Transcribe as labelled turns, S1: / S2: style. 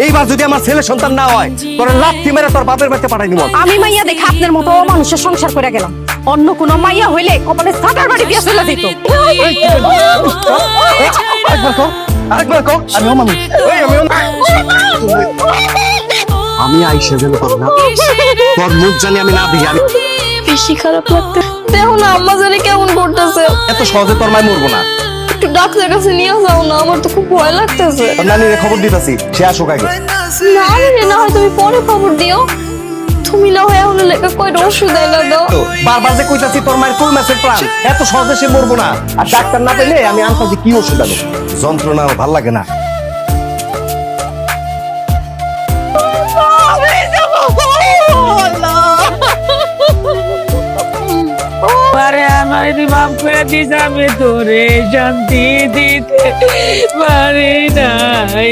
S1: এইবার যদি আমার ছেলে সন্তান না হয় তোর লাথি মেরে তোর বাপের বাড়িতে পাঠাই দিব।
S2: আমি মাইয়া দেখে আপনার মতো মানুষের সংসার করে গেলাম, অন্য কোন মাইয়া হইলে কপালে সাটার বাড়ি দিয়ে চলে যেত।
S1: আমি আইসা গেল তোর মুখ জানি আমি না দিই। আমি
S3: বেশি খারাপ লাগতে দেখো না, আম্মা জানি কেমন করতেছে।
S1: এত সহজে তোর মায় মরবো না।
S3: একটু ডাক্তার কাছে নিয়ে যাও না, আমার তো খুব ভয় লাগতেছে।
S1: তোর নানির খবর দিতেছি, সে আসুক আগে।
S3: না রে, না হয় তুমি পরে খবর দিও। তুমি না হয় এখন লেখা কয়টা ওষুধ এনে দাও।
S1: বারবার যে কইতাছি তোর মায়ের কোন মাসের প্রাণ, এত সহজে সে মরবো না। আর ডাক্তার না পেলে আমি আনতাছি কি ওষুধ আনো। যন্ত্রণা আর ভাল লাগে না।
S4: আরে আমার মাফ করে দিস, আমি তোরে শান্তি দিতে পারি না রে।